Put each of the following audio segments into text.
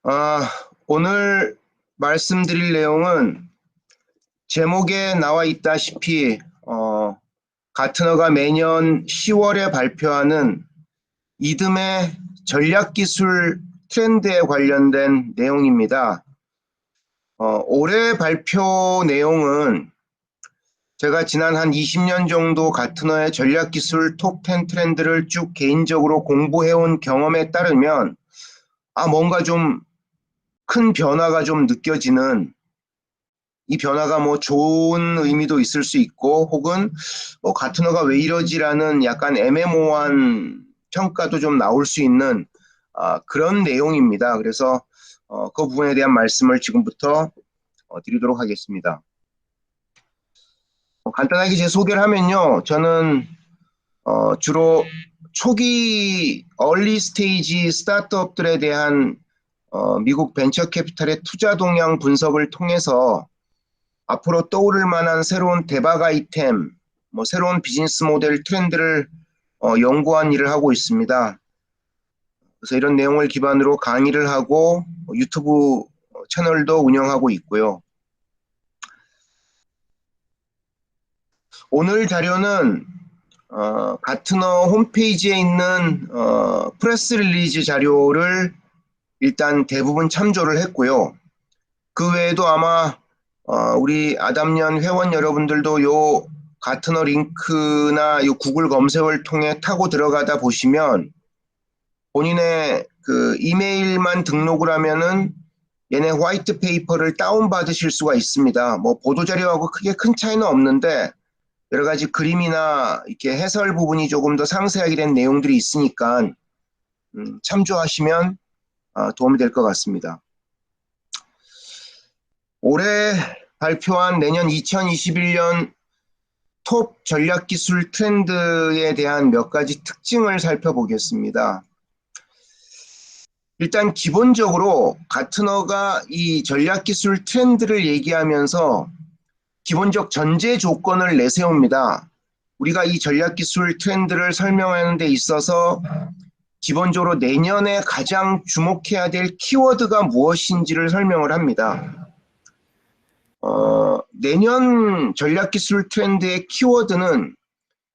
아, 오늘 말씀드릴 내용은 제목에 나와 있다시피 가트너가 매년 10월에 발표하는 이듬해 전략기술 트렌드에 관련된 내용입니다. 올해 발표 내용은 제가 지난 한 20년 정도 가트너의 전략기술 톱 10 트렌드를 쭉 개인적으로 공부해온 경험에 따르면 뭔가 좀 큰 변화가 좀 느껴지는, 이 변화가 뭐 좋은 의미도 있을 수 있고 혹은 가트너가 왜 이러지라는 약간 애매모호한 평가도 좀 나올 수 있는 그런 내용입니다. 그래서 그 부분에 대한 말씀을 지금부터 드리도록 하겠습니다. 간단하게 제 소개를 하면요. 저는 주로 초기 얼리 스테이지 스타트업들에 대한 미국 벤처 캐피탈의 투자 동향 분석을 통해서 앞으로 떠오를 만한 새로운 대박 아이템, 새로운 비즈니스 모델 트렌드를 연구한 일을 하고 있습니다. 그래서 이런 내용을 기반으로 강의를 하고 유튜브 채널도 운영하고 있고요. 오늘 자료는 가트너 홈페이지에 있는 프레스 릴리즈 자료를 일단 대부분 참조를 했고요. 그 외에도 아마 우리 아담년 회원 여러분들도 요 가트너 링크나 요 구글 검색을 통해 타고 들어가다 보시면 본인의 그 이메일만 등록을 하면은 얘네 화이트 페이퍼를 다운 받으실 수가 있습니다. 뭐 보도자료하고 크게 큰 차이는 없는데 여러 가지 그림이나 이렇게 해설 부분이 조금 더 상세하게 된 내용들이 있으니까 참조하시면 도움이 될 것 같습니다. 올해 발표한 내년 2021년 톱 전략기술 트렌드에 대한 몇 가지 특징을 살펴보겠습니다. 일단 기본적으로 가트너가 이 전략기술 트렌드를 얘기하면서 기본적 전제 조건을 내세웁니다. 우리가 이 전략기술 트렌드를 설명하는 데 있어서 기본적으로 내년에 가장 주목해야 될 키워드가 무엇인지를 설명을 합니다. 내년 전략기술 트렌드의 키워드는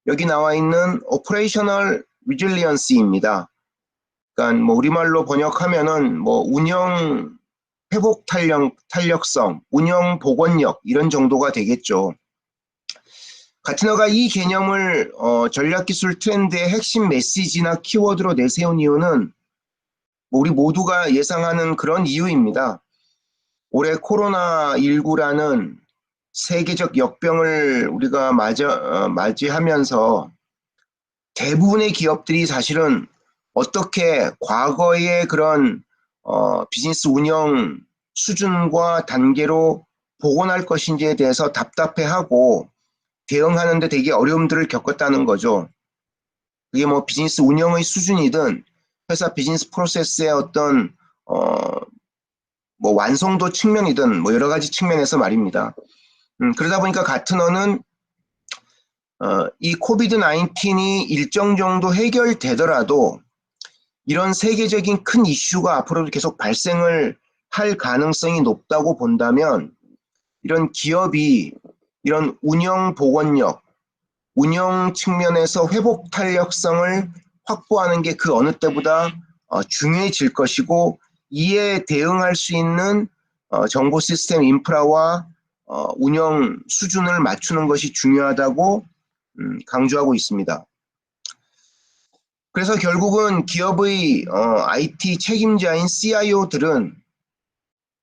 여기 나와 있는 Operational Resiliency입니다. 그러니까 뭐 우리말로 번역하면은 뭐 운영 회복 탄력성, 운영 복원력 이런 정도가 되겠죠. 가트너가 이 개념을 전략기술 트렌드의 핵심 메시지나 키워드로 내세운 이유는 뭐 우리 모두가 예상하는 그런 이유입니다. 올해 코로나19라는 세계적 역병을 우리가 맞이하면서 대부분의 기업들이 사실은 어떻게 과거의 그런 비즈니스 운영 수준과 단계로 복원할 것인지에 대해서 답답해하고 대응하는데 되게 어려움들을 겪었다는 거죠. 그게 뭐 비즈니스 운영의 수준이든 회사 비즈니스 프로세스의 어떤 뭐 완성도 측면이든 뭐 여러 가지 측면에서 말입니다. 그러다 보니까 가트너는 이 코비드 19이 일정 정도 해결되더라도 이런 세계적인 큰 이슈가 앞으로도 계속 발생을 할 가능성이 높다고 본다면 이런 기업이 이런 운영 복원력, 운영 측면에서 회복 탄력성을 확보하는 게 그 어느 때보다 중요해질 것이고 이에 대응할 수 있는 정보 시스템 인프라와 운영 수준을 맞추는 것이 중요하다고 강조하고 있습니다. 그래서 결국은 기업의 IT 책임자인 CIO들은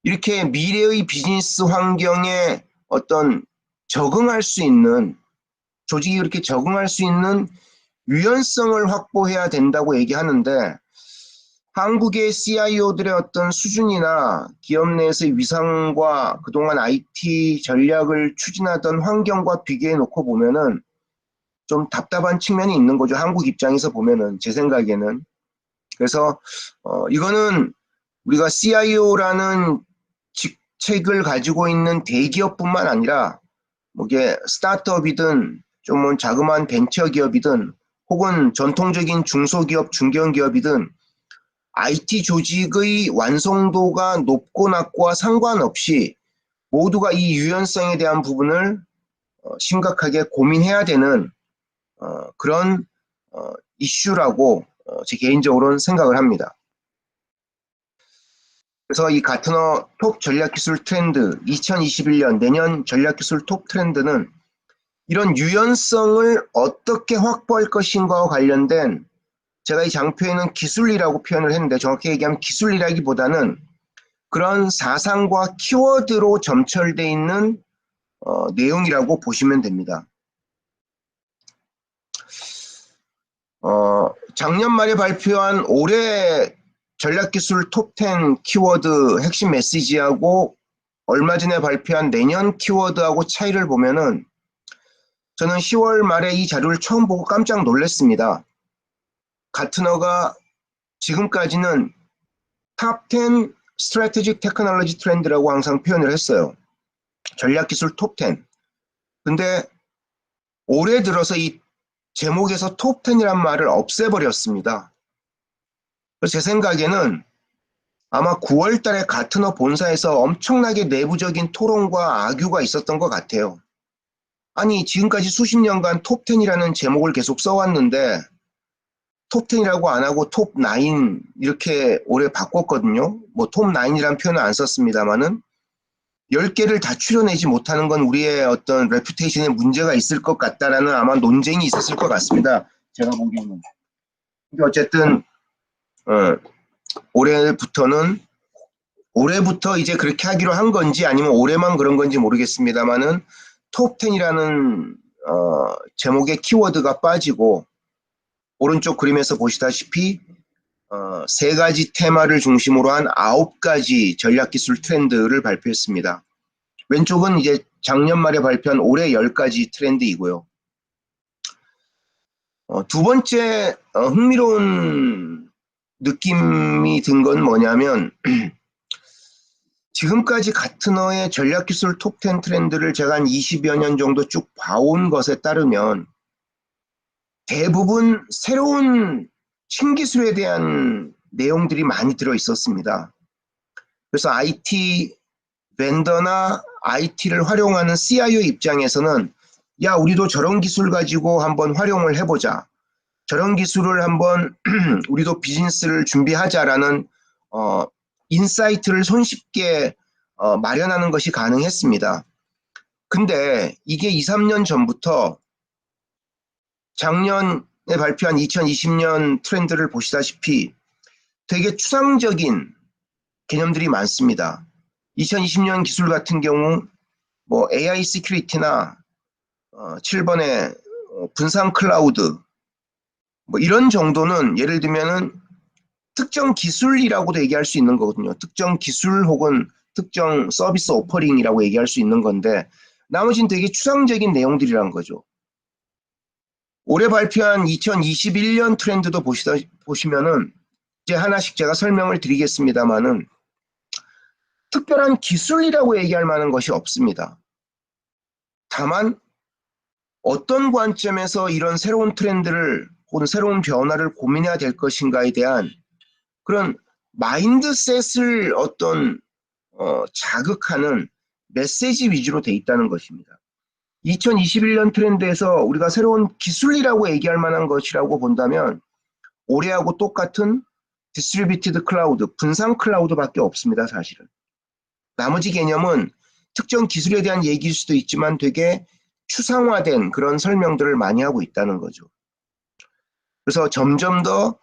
이렇게 미래의 비즈니스 환경에 어떤 적응할 수 있는, 조직이 이렇게 적응할 수 있는 유연성을 확보해야 된다고 얘기하는데 한국의 CIO들의 어떤 수준이나 기업 내에서의 위상과 그동안 IT 전략을 추진하던 환경과 비교해 놓고 보면은 좀 답답한 측면이 있는 거죠. 한국 입장에서 보면은 제 생각에는. 그래서 이거는 우리가 CIO라는 직책을 가지고 있는 대기업뿐만 아니라 뭐 이게 스타트업이든 좀 자그마한 벤처 기업이든 혹은 전통적인 중소기업, 중견기업이든 IT 조직의 완성도가 높고 낮고와 상관없이 모두가 이 유연성에 대한 부분을 심각하게 고민해야 되는 그런 이슈라고 제 개인적으로는 생각을 합니다. 그래서 이 가트너 톱 전략기술 트렌드 2021년 내년 전략기술 톱 트렌드는 이런 유연성을 어떻게 확보할 것인가와 관련된, 제가 이 장표에는 기술이라고 표현을 했는데 정확히 얘기하면 기술이라기보다는 그런 사상과 키워드로 점철되어 있는 내용이라고 보시면 됩니다. 작년 말에 발표한 올해 전략기술 톱10 키워드 핵심 메시지하고 얼마 전에 발표한 내년 키워드하고 차이를 보면은 저는 10월 말에 이 자료를 처음 보고 깜짝 놀랐습니다. 가트너가 지금까지는 탑10 스트래티직 테크놀로지 트렌드라고 항상 표현을 했어요. 전략기술 톱10. 근데 올해 들어서 이 제목에서 톱10이란 말을 없애버렸습니다. 그래서 제 생각에는 아마 9월 달에 가트너 본사에서 엄청나게 내부적인 토론과 악유가 있었던 것 같아요. 아니, 지금까지 수십 년간 톱10이라는 제목을 계속 써왔는데 톱10이라고 안 하고 톱9 이렇게 올해 바꿨거든요. 뭐 톱9이라는 표현은 안 썼습니다만은 10개를 다 추려내지 못하는 건 우리의 어떤 레퓨테이션에 문제가 있을 것 같다라는 아마 논쟁이 있었을 것 같습니다. 제가 보기에는. 근데 어쨌든 올해부터 이제 그렇게 하기로 한 건지 아니면 올해만 그런 건지 모르겠습니다만은 톱10이라는 제목의 키워드가 빠지고 오른쪽 그림에서 보시다시피 세 가지 테마를 중심으로 한 9가지 전략기술 트렌드를 발표했습니다. 왼쪽은 이제 작년 말에 발표한 올해 10가지 트렌드이고요. 두 번째 흥미로운 느낌이 든 건 뭐냐면 지금까지 가트너의 전략기술 톱10 트렌드를 제가 한 20여 년 정도 쭉 봐온 것에 따르면 대부분 새로운 신기술에 대한 내용들이 많이 들어 있었습니다. 그래서 IT 벤더나 IT를 활용하는 CIO 입장에서는 야, 우리도 저런 기술 가지고 한번 활용을 해보자. 저런 기술을 한번 우리도 비즈니스를 준비하자라는 인사이트를 손쉽게 마련하는 것이 가능했습니다. 근데 이게 2, 3년 전부터 작년에 발표한 2020년 트렌드를 보시다시피 되게 추상적인 개념들이 많습니다. 2020년 기술 같은 경우 뭐 AI 시큐리티나 7번의 분산 클라우드 뭐 이런 정도는 예를 들면은 특정 기술이라고도 얘기할 수 있는 거거든요. 특정 기술 혹은 특정 서비스 오퍼링이라고 얘기할 수 있는 건데 나머지는 되게 추상적인 내용들이란 거죠. 올해 발표한 2021년 트렌드도 보시면은 이제 하나씩 제가 설명을 드리겠습니다만은 특별한 기술이라고 얘기할 만한 것이 없습니다. 다만 어떤 관점에서 이런 새로운 트렌드를 혹은 새로운 변화를 고민해야 될 것인가에 대한 그런 마인드셋을 어떤 자극하는 메시지 위주로 돼 있다는 것입니다. 2021년 트렌드에서 우리가 새로운 기술이라고 얘기할 만한 것이라고 본다면 올해하고 똑같은 디스트리뷰티드 클라우드, 분산 클라우드밖에 없습니다, 사실은. 나머지 개념은 특정 기술에 대한 얘기일 수도 있지만 되게 추상화된 그런 설명들을 많이 하고 있다는 거죠. 그래서 점점 더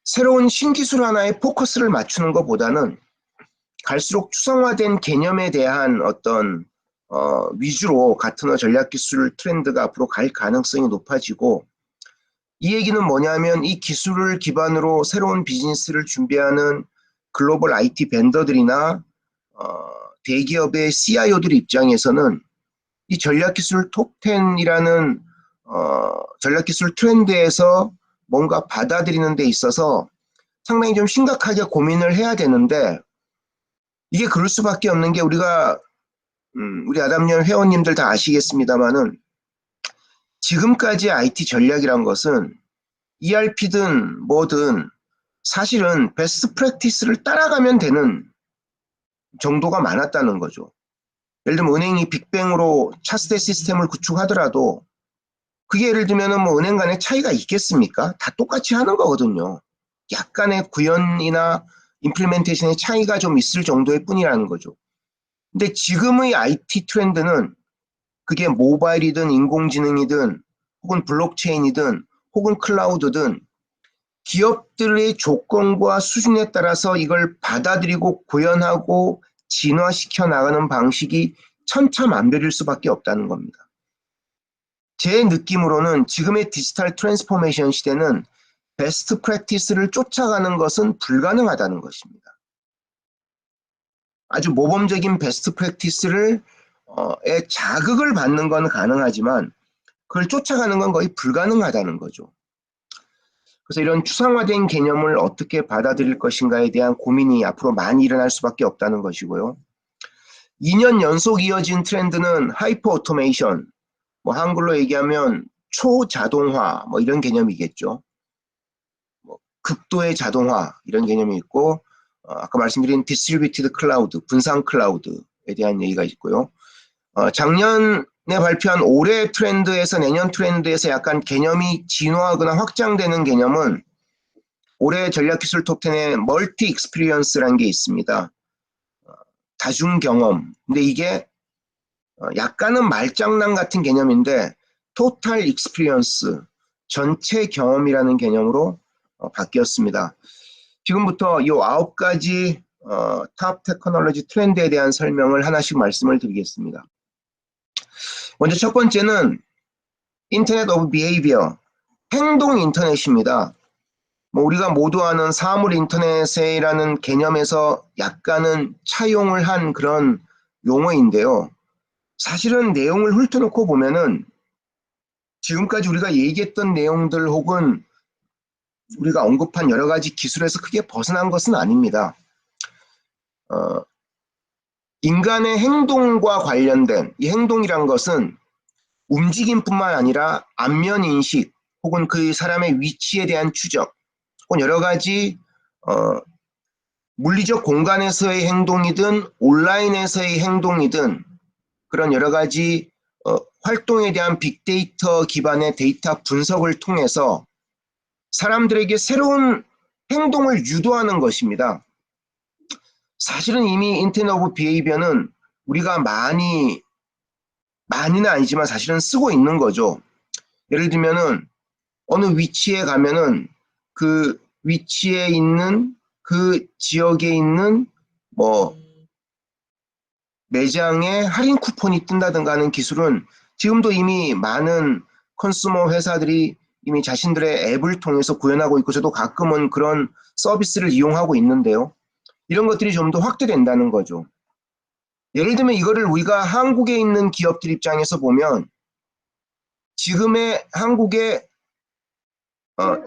새로운 신기술 하나에 포커스를 맞추는 것보다는 갈수록 추상화된 개념에 대한 어떤 위주로 가트너 전략기술 트렌드가 앞으로 갈 가능성이 높아지고 이 얘기는 뭐냐면 이 기술을 기반으로 새로운 비즈니스를 준비하는 글로벌 IT 벤더들이나 대기업의 CIO들 입장에서는 이 전략기술 톱10이라는 전략기술 트렌드에서 뭔가 받아들이는 데 있어서 상당히 좀 심각하게 고민을 해야 되는데 이게 그럴 수밖에 없는 게 우리가 우리 아담년 회원님들 다 아시겠습니다만은 지금까지 IT 전략이란 것은 ERP든 뭐든 사실은 베스트 프랙티스를 따라가면 되는 정도가 많았다는 거죠. 예를 들면 은행이 빅뱅으로 차세대 시스템을 구축하더라도 그게 예를 들면 뭐 은행 간의 차이가 있겠습니까? 다 똑같이 하는 거거든요. 약간의 구현이나 임플리멘테이션의 차이가 좀 있을 정도의 뿐이라는 거죠. 근데 지금의 IT 트렌드는 그게 모바일이든 인공지능이든 혹은 블록체인이든 혹은 클라우드든 기업들의 조건과 수준에 따라서 이걸 받아들이고 구현하고 진화시켜 나가는 방식이 천차만별일 수밖에 없다는 겁니다. 제 느낌으로는 지금의 디지털 트랜스포메이션 시대는 베스트 프랙티스를 쫓아가는 것은 불가능하다는 것입니다. 아주 모범적인 베스트 프랙티스를 자극을 받는 건 가능하지만 그걸 쫓아가는 건 거의 불가능하다는 거죠. 그래서 이런 추상화된 개념을 어떻게 받아들일 것인가에 대한 고민이 앞으로 많이 일어날 수밖에 없다는 것이고요. 2년 연속 이어진 트렌드는 하이퍼 오토메이션, 뭐 한글로 얘기하면 초자동화 뭐 이런 개념이겠죠. 뭐 극도의 자동화 이런 개념이 있고 아까 말씀드린 디스트리뷰티드 클라우드, 분산 클라우드에 대한 얘기가 있고요. 작년에 발표한 올해 트렌드에서 내년 트렌드에서 약간 개념이 진화하거나 확장되는 개념은 올해 전략기술 톱10에 멀티 익스피리언스라는 게 있습니다. 다중 경험. 근데 이게 약간은 말장난 같은 개념인데 토탈 익스피리언스, 전체 경험이라는 개념으로 바뀌었습니다. 지금부터 이 9가지 탑 테크놀로지 트렌드에 대한 설명을 하나씩 말씀을 드리겠습니다. 먼저 첫 번째는 인터넷 오브 비헤이비어, 행동 인터넷입니다. 뭐 우리가 모두 아는 사물 인터넷이라는 개념에서 약간은 차용을 한 그런 용어인데요. 사실은 내용을 훑어놓고 보면은 지금까지 우리가 얘기했던 내용들 혹은 우리가 언급한 여러 가지 기술에서 크게 벗어난 것은 아닙니다. 인간의 행동과 관련된 이 행동이란 것은 움직임뿐만 아니라 안면 인식 혹은 그 사람의 위치에 대한 추적 혹은 여러 가지 물리적 공간에서의 행동이든 온라인에서의 행동이든 그런 여러 가지 활동에 대한 빅데이터 기반의 데이터 분석을 통해서 사람들에게 새로운 행동을 유도하는 것입니다. 사실은 이미 인터넷 오브 비헤이비어는 우리가 많이는 아니지만 사실은 쓰고 있는 거죠. 예를 들면은 어느 위치에 가면은 그 위치에 있는 그 지역에 있는 뭐 매장에 할인 쿠폰이 뜬다든가 하는 기술은 지금도 이미 많은 컨슈머 회사들이 이미 자신들의 앱을 통해서 구현하고 있고 저도 가끔은 그런 서비스를 이용하고 있는데요. 이런 것들이 좀 더 확대된다는 거죠. 예를 들면 이거를 우리가 한국에 있는 기업들 입장에서 보면 지금의 한국의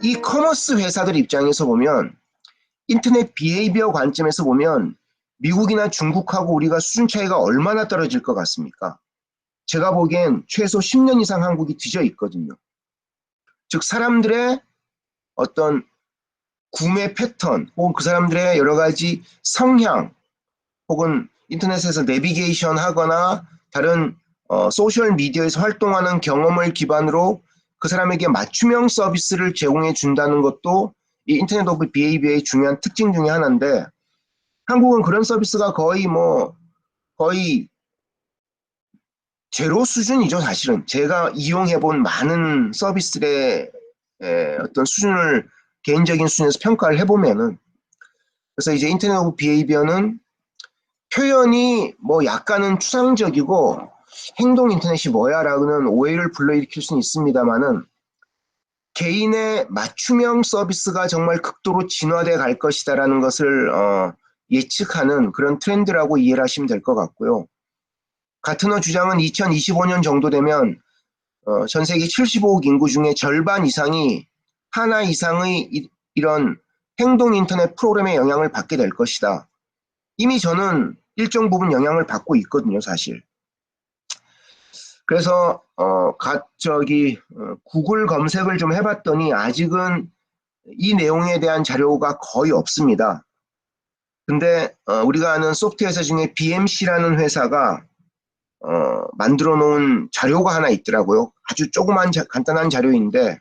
이커머스 회사들 입장에서 보면 인터넷 비헤이비어 관점에서 보면 미국이나 중국하고 우리가 수준 차이가 얼마나 떨어질 것 같습니까? 제가 보기엔 최소 10년 이상 한국이 뒤져 있거든요. 즉 사람들의 어떤 구매 패턴 혹은 그 사람들의 여러 가지 성향 혹은 인터넷에서 내비게이션 하거나 다른 소셜 미디어에서 활동하는 경험을 기반으로 그 사람에게 맞춤형 서비스를 제공해 준다는 것도 이 인터넷 오브 비헤이비어의 중요한 특징 중에 하나인데 한국은 그런 서비스가 거의 제로 수준이죠, 사실은. 제가 이용해 본 많은 서비스의 어떤 수준을 개인적인 수준에서 평가를 해보면은 그래서 이제 인터넷 오브 비헤이비어는 표현이 뭐 약간은 추상적이고 행동 인터넷이 뭐야라고는 오해를 불러일으킬 수는 있습니다만은 개인의 맞춤형 서비스가 정말 극도로 진화돼 갈 것이다라는 것을 예측하는 그런 트렌드라고 이해를 하시면 될 것 같고요. 가트너 주장은 2025년 정도 되면 전 세계 75억 인구 중에 절반 이상이 하나 이상의 이런 행동 인터넷 프로그램의 영향을 받게 될 것이다. 이미 저는 일정 부분 영향을 받고 있거든요, 사실. 그래서 구글 검색을 좀 해봤더니 아직은 이 내용에 대한 자료가 거의 없습니다. 근데 우리가 아는 소프트웨어 회사 중에 BMC라는 회사가 만들어 놓은 자료가 하나 있더라고요. 아주 조그만 간단한 자료인데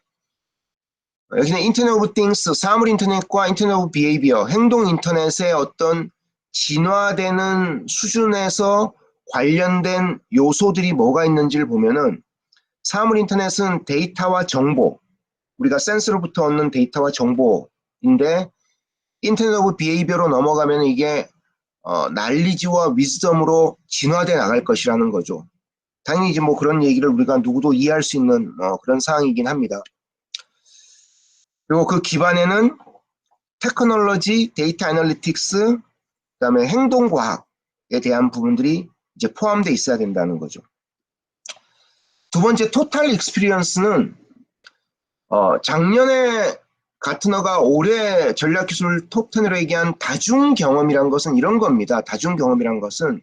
여기는 인터넷 오브 띵스, 사물 인터넷과 인터넷 오브 비헤이비어, 행동 인터넷의 어떤 진화되는 수준에서 관련된 요소들이 뭐가 있는지를 보면은 사물 인터넷은 데이터와 정보, 우리가 센서로부터 얻는 데이터와 정보인데 인터넷 오브 비헤이비어로 넘어가면 이게 날리지와 위즈덤으로 진화돼 나갈 것이라는 거죠. 당연히 이제 뭐 그런 얘기를 우리가 누구도 이해할 수 있는 그런 사항이긴 합니다. 그리고 그 기반에는 테크놀로지, 데이터 애널리틱스, 그다음에 행동과학에 대한 부분들이 이제 포함되어 있어야 된다는 거죠. 두 번째 토탈 익스피리언스는 작년에 가트너가 올해 전략기술 톱10으로 얘기한 다중 경험이란 것은 이런 겁니다. 다중 경험이란 것은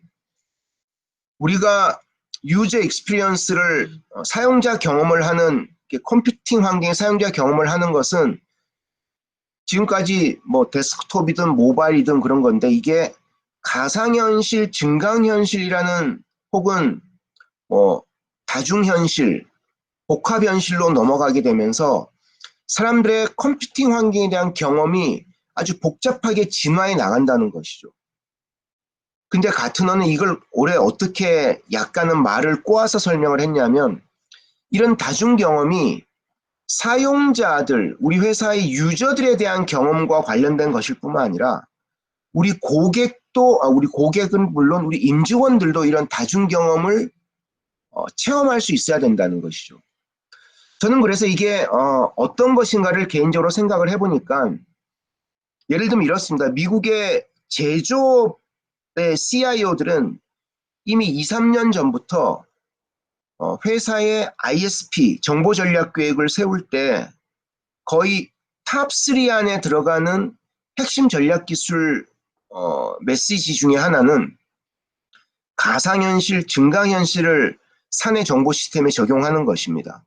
우리가 유저 익스피리언스를 사용자 경험을 하는 컴퓨팅 환경의 사용자 경험을 하는 것은 지금까지 뭐 데스크톱이든 모바일이든 그런 건데 이게 가상현실, 증강현실이라는 혹은 뭐 다중현실, 복합현실로 넘어가게 되면서 사람들의 컴퓨팅 환경에 대한 경험이 아주 복잡하게 진화해 나간다는 것이죠. 근데 가트너는 이걸 올해 어떻게 약간은 말을 꼬아서 설명을 했냐면 이런 다중 경험이 사용자들, 우리 회사의 유저들에 대한 경험과 관련된 것일 뿐만 아니라 우리 고객은 물론 우리 임직원들도 이런 다중 경험을 체험할 수 있어야 된다는 것이죠. 저는 그래서 이게 어떤 것인가를 개인적으로 생각을 해보니까 예를 들면 이렇습니다. 미국의 제조업의 CIO들은 이미 2, 3년 전부터 회사의 ISP, 정보전략계획을 세울 때 거의 탑3 안에 들어가는 핵심 전략기술 메시지 중에 하나는 가상현실, 증강현실을 사내 정보 시스템에 적용하는 것입니다.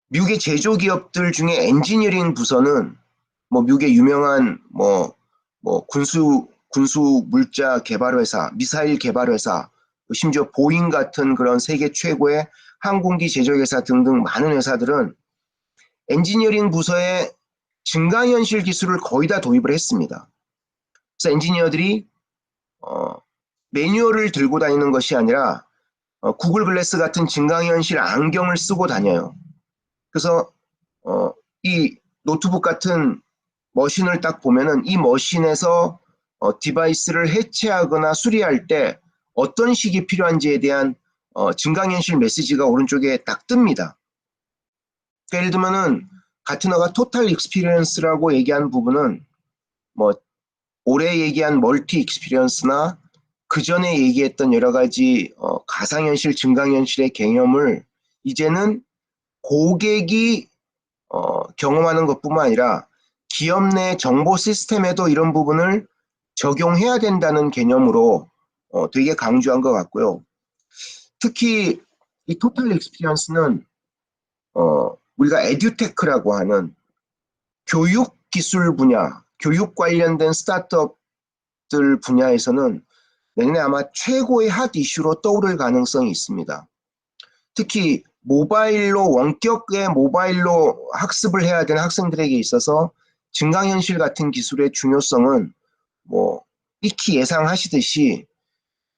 미국의 제조기업들 중에 엔지니어링 부서는 뭐 미국의 유명한 군수 물자 개발 회사, 미사일 개발 회사, 심지어 보잉 같은 그런 세계 최고의 항공기 제조회사 등등 많은 회사들은 엔지니어링 부서에 증강현실 기술을 거의 다 도입을 했습니다. 그래서 엔지니어들이 매뉴얼을 들고 다니는 것이 아니라 구글 글래스 같은 증강현실 안경을 쓰고 다녀요. 그래서 이 노트북 같은 머신을 딱 보면은 이 머신에서 디바이스를 해체하거나 수리할 때 어떤 식이 필요한지에 대한 증강현실 메시지가 오른쪽에 딱 뜹니다. 그러니까 예를 들면은 가트너가 토탈 익스피리언스라고 얘기한 부분은 뭐 올해 얘기한 멀티 익스피리언스나 그 전에 얘기했던 여러 가지 가상현실, 증강현실의 개념을 이제는 고객이 경험하는 것뿐만 아니라 기업 내 정보 시스템에도 이런 부분을 적용해야 된다는 개념으로 되게 강조한 것 같고요. 특히 이 토탈 익스피리언스는 우리가 에듀테크라고 하는 교육 기술 분야, 교육 관련된 스타트업들 분야에서는 내년에 아마 최고의 핫 이슈로 떠오를 가능성이 있습니다. 특히 원격의 모바일로 학습을 해야 되는 학생들에게 있어서 증강현실 같은 기술의 중요성은 뭐 익히 예상하시듯이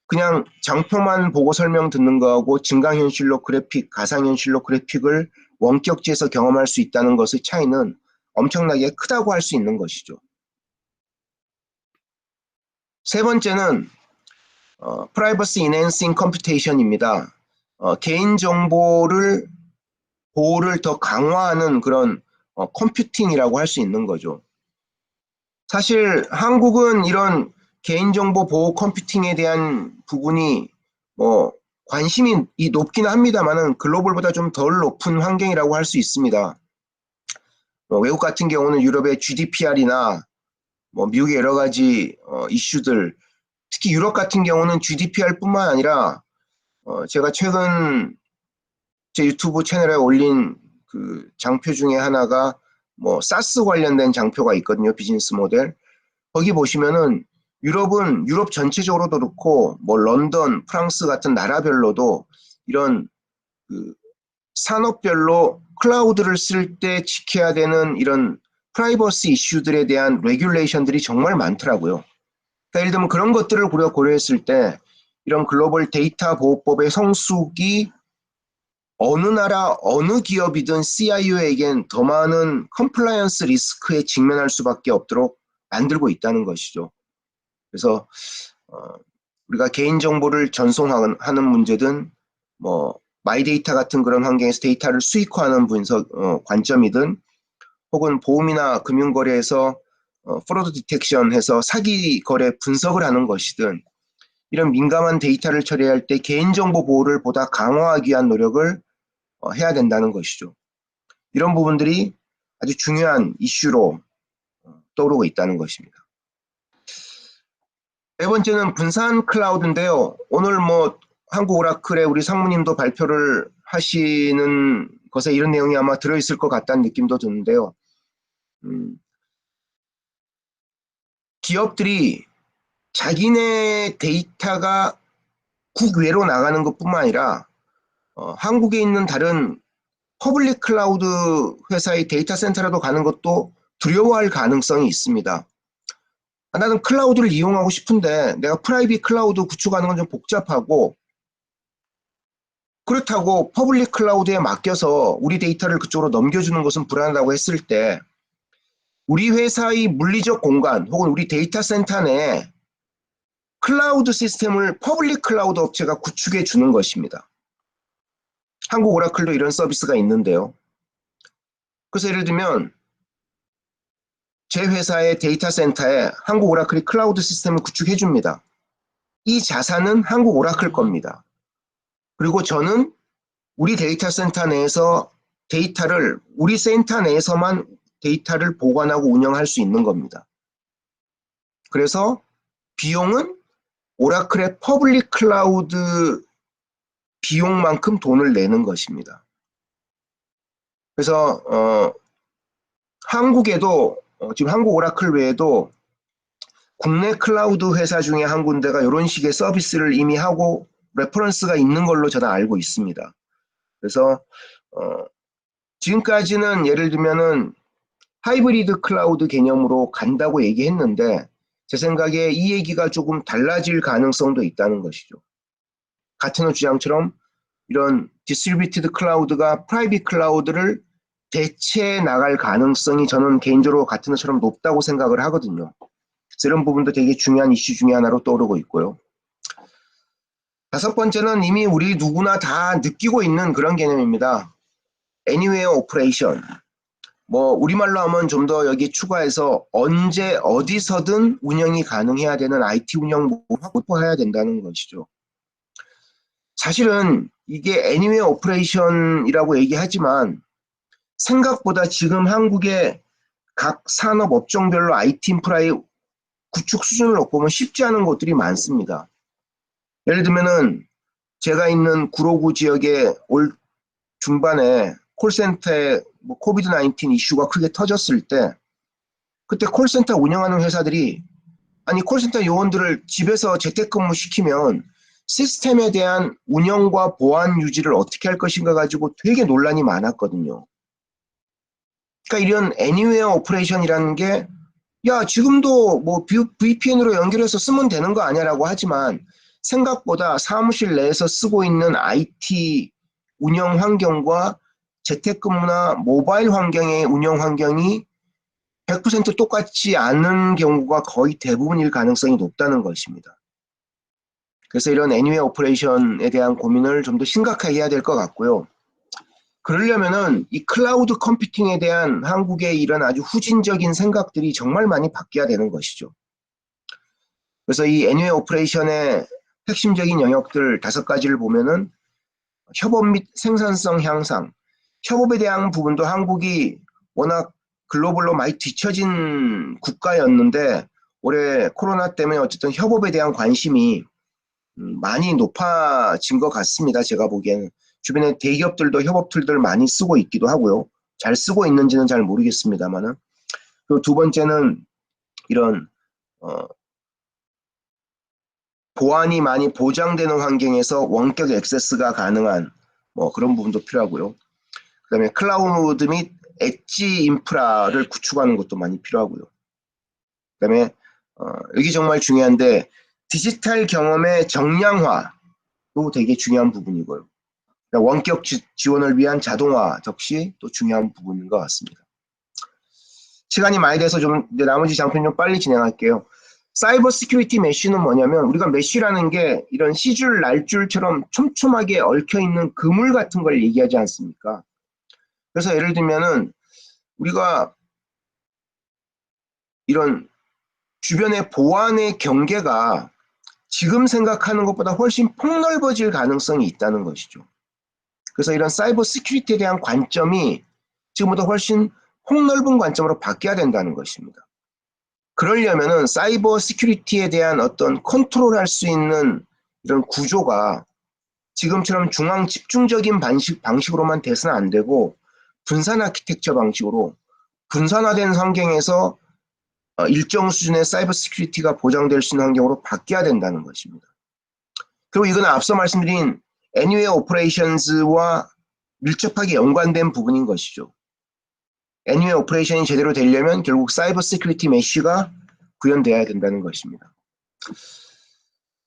그냥 장표만 보고 설명 듣는 거하고 증강현실로 그래픽, 가상현실로 그래픽을 원격지에서 경험할 수 있다는 것의 차이는 엄청나게 크다고 할 수 있는 것이죠. 세 번째는 Privacy Enhancing Computation입니다. 개인정보를 보호를 더 강화하는 그런 컴퓨팅이라고 할 수 있는 거죠. 사실 한국은 이런 개인정보 보호 컴퓨팅에 대한 부분이 관심이 높기는 합니다만은 글로벌보다 좀 덜 높은 환경이라고 할 수 있습니다. 외국 같은 경우는 유럽의 GDPR이나 미국의 여러 가지 이슈들, 특히 유럽 같은 경우는 GDPR뿐만 아니라 제가 최근 제 유튜브 채널에 올린 그 장표 중에 하나가 뭐 사스 관련된 장표가 있거든요. 비즈니스 모델. 거기 보시면은 유럽은 유럽 전체적으로도 그렇고 뭐 런던, 프랑스 같은 나라별로도 이런 그 산업별로 클라우드를 쓸 때 지켜야 되는 이런 프라이버시 이슈들에 대한 레귤레이션들이 정말 많더라고요. 그러니까 예를 들면 그런 것들을 우리가 고려했을 때 이런 글로벌 데이터 보호법의 성숙이 어느 나라 어느 기업이든 CIO에겐 더 많은 컴플라이언스 리스크에 직면할 수밖에 없도록 만들고 있다는 것이죠. 그래서 우리가 개인정보를 전송하는 문제든 뭐 마이데이터 같은 그런 환경에서 데이터를 수익화하는 분석 관점이든 혹은 보험이나 금융거래에서 프로드 디텍션해서 사기 거래 분석을 하는 것이든 이런 민감한 데이터를 처리할 때 개인정보 보호를 보다 강화하기 위한 노력을 해야 된다는 것이죠. 이런 부분들이 아주 중요한 이슈로 떠오르고 있다는 것입니다. 네 번째는 분산 클라우드인데요. 오늘 뭐 한국 오라클의 우리 상무님도 발표를 하시는 것에 이런 내용이 아마 들어있을 것 같다는 느낌도 드는데요. 기업들이 자기네 데이터가 국외로 나가는 것뿐만 아니라 한국에 있는 다른 퍼블릭 클라우드 회사의 데이터 센터라도 가는 것도 두려워할 가능성이 있습니다. 나는 클라우드를 이용하고 싶은데 내가 프라이빗 클라우드 구축하는 건 좀 복잡하고 그렇다고 퍼블릭 클라우드에 맡겨서 우리 데이터를 그쪽으로 넘겨주는 것은 불안하다고 했을 때 우리 회사의 물리적 공간 혹은 우리 데이터 센터 내에 클라우드 시스템을 퍼블릭 클라우드 업체가 구축해 주는 것입니다. 한국 오라클도 이런 서비스가 있는데요. 그래서 예를 들면 제 회사의 데이터 센터에 한국 오라클이 클라우드 시스템을 구축해 줍니다. 이 자산은 한국 오라클 겁니다. 그리고 저는 우리 데이터 센터 내에서 데이터를 우리 센터 내에서만 데이터를 보관하고 운영할 수 있는 겁니다. 그래서 비용은 오라클의 퍼블릭 클라우드 비용만큼 돈을 내는 것입니다. 그래서 한국에도 지금 한국 오라클 외에도 국내 클라우드 회사 중에 한 군데가 이런 식의 서비스를 이미 하고 레퍼런스가 있는 걸로 저는 알고 있습니다. 그래서 지금까지는 예를 들면은 하이브리드 클라우드 개념으로 간다고 얘기했는데 제 생각에 이 얘기가 조금 달라질 가능성도 있다는 것이죠. 가트너 주장처럼 이런 디스트리뷰티드 클라우드가 프라이빗 클라우드를 대체해 나갈 가능성이 저는 개인적으로 가트너처럼 높다고 생각을 하거든요. 그래서 이런 부분도 되게 중요한 이슈 중에 하나로 떠오르고 있고요. 다섯 번째는 이미 우리 누구나 다 느끼고 있는 그런 개념입니다. Anywhere Operation. 뭐 우리말로 하면 좀 더 여기 추가해서 언제 어디서든 운영이 가능해야 되는 IT 운영 모델을 확보해야 된다는 것이죠. 사실은 이게 Anywhere Operation이라고 얘기하지만 생각보다 지금 한국의 각 산업 업종별로 IT 인프라의 구축 수준을 놓고 쉽지 않은 곳들이 많습니다. 예를 들면은 제가 있는 구로구 지역에 올 중반에 콜센터에 뭐 코비드 19 이슈가 크게 터졌을 때 그때 콜센터 운영하는 회사들이 아니 콜센터 요원들을 집에서 재택근무 시키면 시스템에 대한 운영과 보안 유지를 어떻게 할 것인가 가지고 되게 논란이 많았거든요. 그러니까 이런 애니웨어 오퍼레이션이라는 게 야 지금도 뭐 VPN으로 연결해서 쓰면 되는 거 아니야라고 하지만 생각보다 사무실 내에서 쓰고 있는 IT 운영 환경과 재택근무나 모바일 환경의 운영 환경이 100% 똑같지 않은 경우가 거의 대부분일 가능성이 높다는 것입니다. 그래서 이런 애니웨어 오퍼레이션에 대한 고민을 좀 더 심각하게 해야 될 것 같고요. 그러려면은 이 클라우드 컴퓨팅에 대한 한국의 이런 아주 후진적인 생각들이 정말 많이 바뀌어야 되는 것이죠. 그래서 이 애니웨어 오퍼레이션의 핵심적인 영역들 5가지를 보면은 협업 및 생산성 향상, 협업에 대한 부분도 한국이 워낙 글로벌로 많이 뒤처진 국가였는데 올해 코로나 때문에 어쨌든 협업에 대한 관심이 많이 높아진 것 같습니다. 제가 보기에는 주변에 대기업들도 협업 툴들 많이 쓰고 있기도 하고요. 잘 쓰고 있는지는 잘 모르겠습니다만은. 그리고 두 번째는 이런 보안이 많이 보장되는 환경에서 원격 액세스가 가능한 뭐 그런 부분도 필요하고요. 그다음에 클라우드 및 엣지 인프라를 구축하는 것도 많이 필요하고요. 그다음에 여기 정말 중요한데 디지털 경험의 정량화도 되게 중요한 부분이고요. 그러니까 원격 지원을 위한 자동화 역시 또 중요한 부분인 것 같습니다. 시간이 많이 돼서 좀 나머지 장편 좀 빨리 진행할게요. 사이버 시큐리티 메쉬는 뭐냐면 우리가 메쉬라는 게 이런 시줄 날줄처럼 촘촘하게 얽혀있는 그물 같은 걸 얘기하지 않습니까? 그래서 예를 들면은 우리가 이런 주변의 보안의 경계가 지금 생각하는 것보다 훨씬 폭넓어질 가능성이 있다는 것이죠. 그래서 이런 사이버 시큐리티에 대한 관점이 지금보다 훨씬 폭넓은 관점으로 바뀌어야 된다는 것입니다. 그러려면은 사이버 시큐리티에 대한 어떤 컨트롤할 수 있는 이런 구조가 지금처럼 중앙 집중적인 방식으로만 돼서는 안 되고 분산 아키텍처 방식으로 분산화된 환경에서 일정 수준의 사이버 시큐리티가 보장될 수 있는 환경으로 바뀌어야 된다는 것입니다. 그리고 이거는 앞서 말씀드린 Anywhere Operations와 밀접하게 연관된 부분인 것이죠. Anywhere Operation이 제대로 되려면 결국 사이버 시큐리티 메쉬가 구현되어야 된다는 것입니다.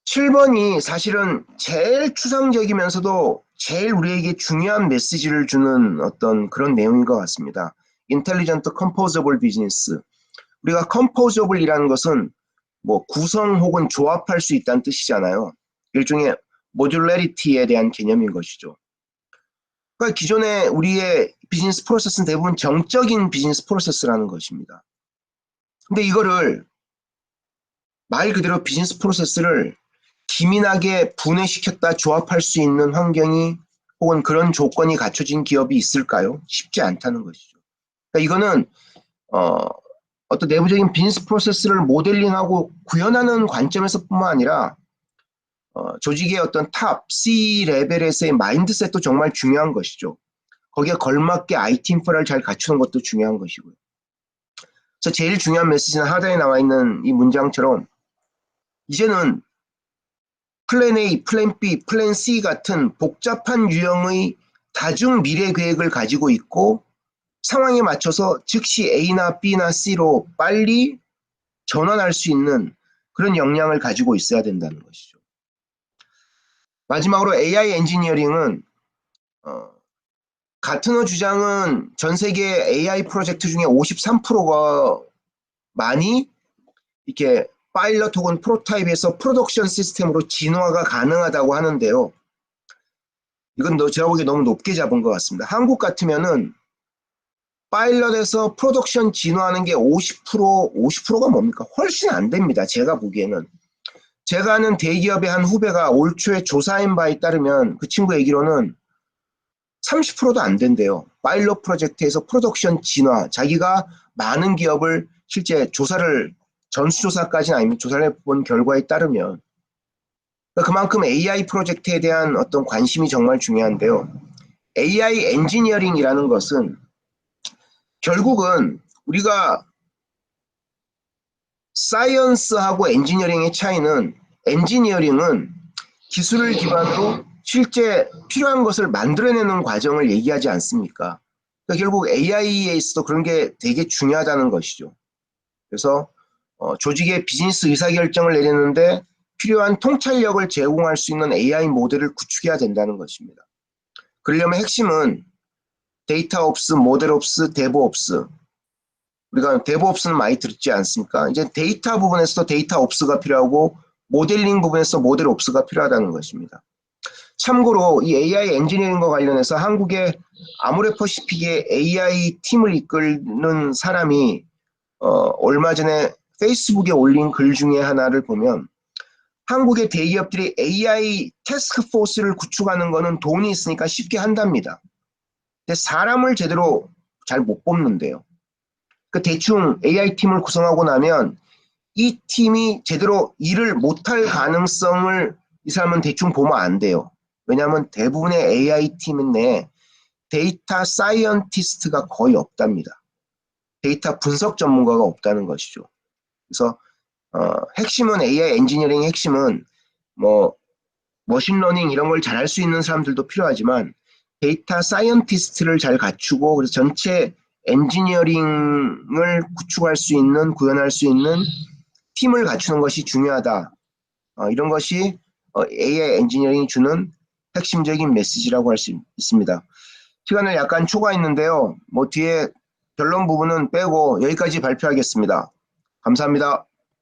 7번이 사실은 제일 추상적이면서도 제일 우리에게 중요한 메시지를 주는 어떤 그런 내용인 것 같습니다. Intelligent Composable Business. 우리가 Composable이라는 것은 뭐 구성 혹은 조합할 수 있다는 뜻이잖아요. 일종의 모듈러리티에 대한 개념인 것이죠. 그러니까 기존의 우리의 비즈니스 프로세스는 대부분 정적인 비즈니스 프로세스라는 것입니다. 근데 이거를 말 그대로 비즈니스 프로세스를 기민하게 분해시켰다 조합할 수 있는 환경이 혹은 그런 조건이 갖춰진 기업이 있을까요? 쉽지 않다는 것이죠. 그러니까 이거는 어떤 내부적인 비즈니스 프로세스를 모델링하고 구현하는 관점에서뿐만 아니라 조직의 어떤 탑 C 레벨에서의 마인드셋도 정말 중요한 것이죠. 거기에 걸맞게 IT 인프라를 잘 갖추는 것도 중요한 것이고요. 그래서 제일 중요한 메시지는 하단에 나와 있는 이 문장처럼 이제는 플랜 A, 플랜 B, 플랜 C 같은 복잡한 유형의 다중 미래 계획을 가지고 있고 상황에 맞춰서 즉시 A나 B나 C로 빨리 전환할 수 있는 그런 역량을 가지고 있어야 된다는 것이죠. 마지막으로 AI 엔지니어링은 가트너 주장은 전 세계 AI 프로젝트 중에 53%가 많이 이렇게 파일럿 혹은 프로타입에서 프로덕션 시스템으로 진화가 가능하다고 하는데요. 이건 제가 보기에 너무 높게 잡은 것 같습니다. 한국 같으면은 파일럿에서 프로덕션 진화하는 게 50%가 뭡니까? 훨씬 안 됩니다. 제가 보기에는. 제가 아는 대기업의 한 후배가 올 초에 조사한 바에 따르면 그 친구 얘기로는 30%도 안 된대요. 파일럿 프로젝트에서 프로덕션 진화, 자기가 많은 기업을 실제 조사를 전수조사까지는 아니면 조사를 해본 결과에 따르면 그만큼 AI 프로젝트에 대한 어떤 관심이 정말 중요한데요. AI 엔지니어링이라는 것은 결국은 우리가 사이언스하고 엔지니어링의 차이는 엔지니어링은 기술을 기반으로 실제 필요한 것을 만들어내는 과정을 얘기하지 않습니까? 그러니까 결국 AI에 있어도 그런 게 되게 중요하다는 것이죠. 그래서 조직의 비즈니스 의사결정을 내리는데 필요한 통찰력을 제공할 수 있는 AI 모델을 구축해야 된다는 것입니다. 그러려면 핵심은 데이터 옵스, 모델 옵스, 데브 옵스. 우리가 데브 옵스는 많이 들었지 않습니까? 이제 데이터 부분에서도 데이터 옵스가 필요하고 모델링 부분에서 모델 옵스가 필요하다는 것입니다. 참고로 이 AI 엔지니어링과 관련해서 한국의 아모레퍼시픽의 AI 팀을 이끄는 사람이 얼마 전에 페이스북에 올린 글 중에 하나를 보면 한국의 대기업들이 AI 태스크포스를 구축하는 거는 돈이 있으니까 쉽게 한답니다. 근데 사람을 제대로 잘 못 뽑는데요. 그 대충 AI 팀을 구성하고 나면 이 팀이 제대로 일을 못할 가능성을 이 사람은 대충 보면 안 돼요. 왜냐하면 대부분의 AI 팀 내에 데이터 사이언티스트가 거의 없답니다. 데이터 분석 전문가가 없다는 것이죠. 그래서 핵심은 AI 엔지니어링의 핵심은 뭐 머신러닝 이런 걸 잘할 수 있는 사람들도 필요하지만 데이터 사이언티스트를 잘 갖추고 그래서 전체 엔지니어링을 구축할 수 있는 구현할 수 있는 팀을 갖추는 것이 중요하다. 이런 것이 AI 엔지니어링이 주는 핵심적인 메시지라고 할 수 있습니다. 시간을 약간 초과했는데요. 뭐 뒤에 결론 부분은 빼고 여기까지 발표하겠습니다. 감사합니다.